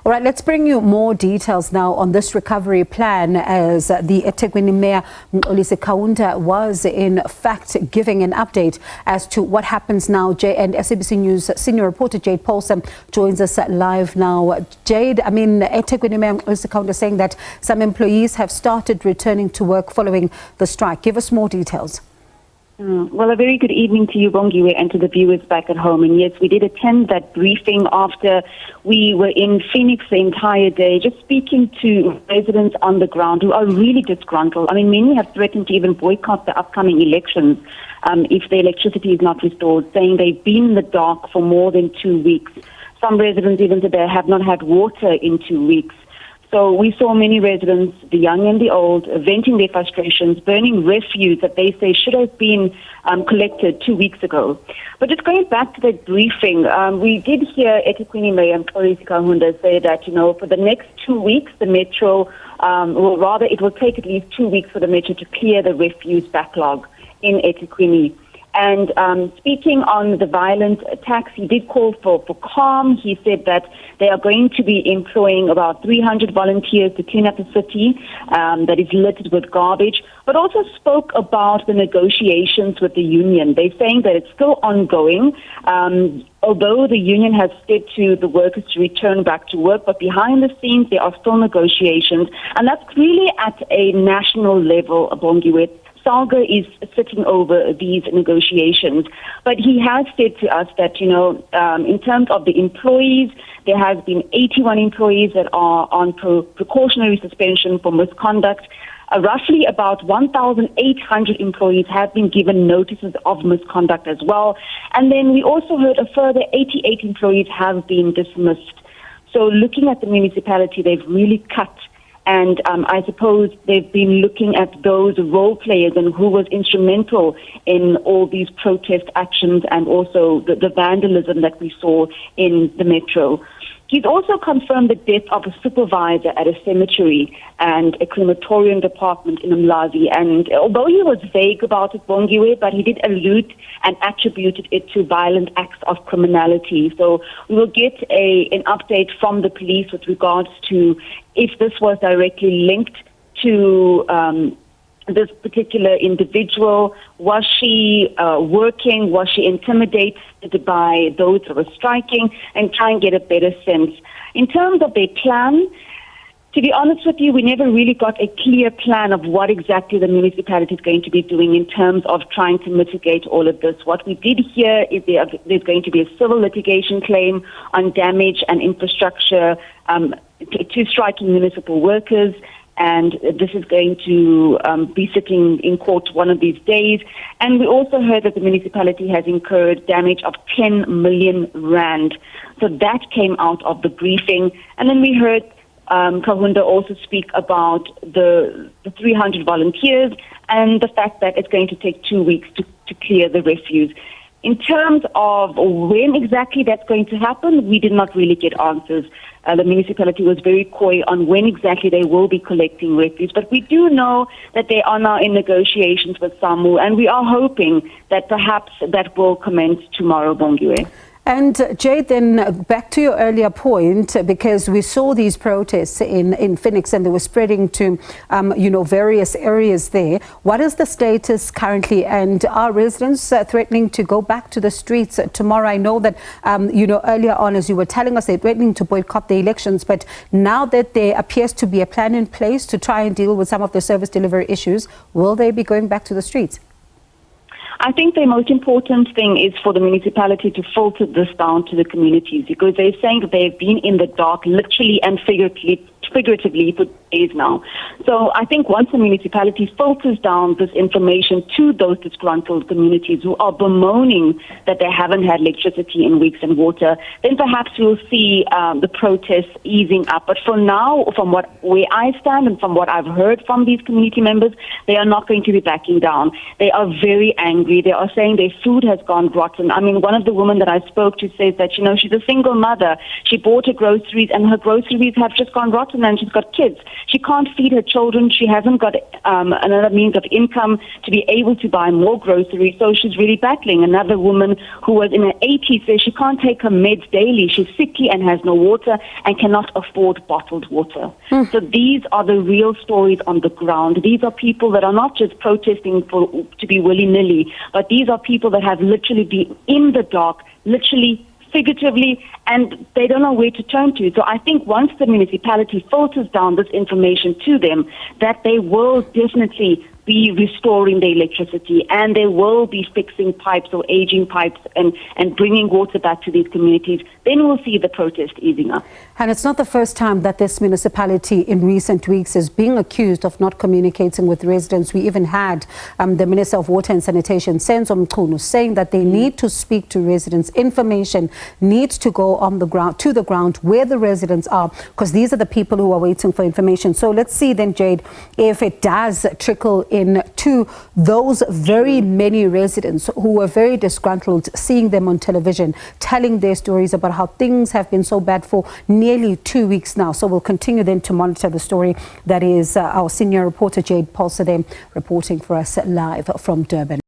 All right, let's bring you more details now on this recovery plan, as the eThekwini Mayor Mxolisi Kaunda was in fact giving an update as to what happens now. And SABC News senior reporter Jayed Paulse joins us live now. Jayed, eThekwini Mayor Mxolisi Kaunda saying that some employees have started returning to work following the strike. Give us more details. Well, a very good evening to you, Bongiwe, and to the viewers back at home. And yes, we did attend that briefing after we were in Phoenix the entire day, just speaking to residents on the ground who are really disgruntled. Many have threatened to even boycott the upcoming elections if the electricity is not restored, saying they've been in the dark for more than 2 weeks. Some residents even said they have not had water in 2 weeks. So we saw many residents, the young and the old, venting their frustrations, burning refuse that they say should have been collected 2 weeks ago. But just going back to the briefing, we did hear eThekwini Mayor Mxolisi Kaunda say that, for the next 2 weeks, the Metro, it will take at least 2 weeks for the Metro to clear the refuse backlog in eThekwini. And speaking on the violent attacks, he did call for calm. He said that they are going to be employing about 300 volunteers to clean up the city that is littered with garbage, but also spoke about the negotiations with the union. They're saying that it's still ongoing, although the union has said to the workers to return back to work, but behind the scenes there are still negotiations, and that's really at a national level, Bongiwe. Salga is sitting over these negotiations, but he has said to us that, in terms of the employees, there has been 81 employees that are on precautionary suspension for misconduct. Roughly about 1,800 employees have been given notices of misconduct as well. And then we also heard a further 88 employees have been dismissed. So looking at the municipality, they've really cut. And I suppose they've been looking at those role players and who was instrumental in all these protest actions and also the vandalism that we saw in the Metro. He's also confirmed the death of a supervisor at a cemetery and a crematorium department in Mxolisi. And although he was vague about it, Bongiwe, but he did allude and attributed it to violent acts of criminality. So we will get an update from the police with regards to if this was directly linked to this particular individual. Was she working? Was she intimidated by those who were striking? And try and get a better sense. In terms of their plan, to be honest with you, we never really got a clear plan of what exactly the municipality is going to be doing in terms of trying to mitigate all of this. What we did hear is there's going to be a civil litigation claim on damage and infrastructure to striking municipal workers. And this is going to be sitting in court one of these days. And we also heard that the municipality has incurred damage of 10 million rand. So that came out of the briefing. And then we heard Kaunda also speak about the 300 volunteers and the fact that it's going to take 2 weeks to clear the refuse. In terms of when exactly that's going to happen, we did not really get answers. The municipality was very coy on when exactly they will be collecting refuse. But we do know that they are now in negotiations with SAMWU, and we are hoping that perhaps that will commence tomorrow, Bongiwe. And Jay, then back to your earlier point, because we saw these protests in Phoenix and they were spreading to, various areas there. What is the status currently? And are residents threatening to go back to the streets tomorrow? I know that, earlier on, as you were telling us, they're threatening to boycott the elections. But now that there appears to be a plan in place to try and deal with some of the service delivery issues, will they be going back to the streets? I think the most important thing is for the municipality to filter this down to the communities, because they're saying that they've been in the dark literally and figuratively for days now. So I think once the municipality filters down this information to those disgruntled communities who are bemoaning that they haven't had electricity in weeks and water, then perhaps we'll see the protests easing up. But for now, from where I stand and from what I've heard from these community members, they are not going to be backing down. They are very angry. They are saying their food has gone rotten. One of the women that I spoke to says that, she's a single mother. She bought her groceries and her groceries have just gone rotten and she's got kids. She can't feed her children. She hasn't got another means of income to be able to buy more groceries, so she's really battling. Another woman who was in her 80s says she can't take her meds daily. She's sickly and has no water and cannot afford bottled water. So these are the real stories on the ground. These are people that are not just protesting to be willy-nilly, but these are people that have literally been in the dark, literally, figuratively, and they don't know where to turn to. So I think once the municipality filters down this information to them, that they will definitely be restoring the electricity, and they will be fixing pipes or aging pipes and bringing water back to these communities. Then we'll see the protest easing up. And it's not the first time that this municipality in recent weeks is being accused of not communicating with residents. We even had the Minister of Water and Sanitation, Mxolisi, saying that they need to speak to residents. Information needs to go on the ground, to the ground where the residents are, because these are the people who are waiting for information. So let's see then, Jayed, if it does trickle in to those very many residents who were very disgruntled, seeing them on television, telling their stories about how things have been so bad for nearly 2 weeks now. So we'll continue then to monitor the story. That is our senior reporter, Jayed Paulse, reporting for us live from Durban.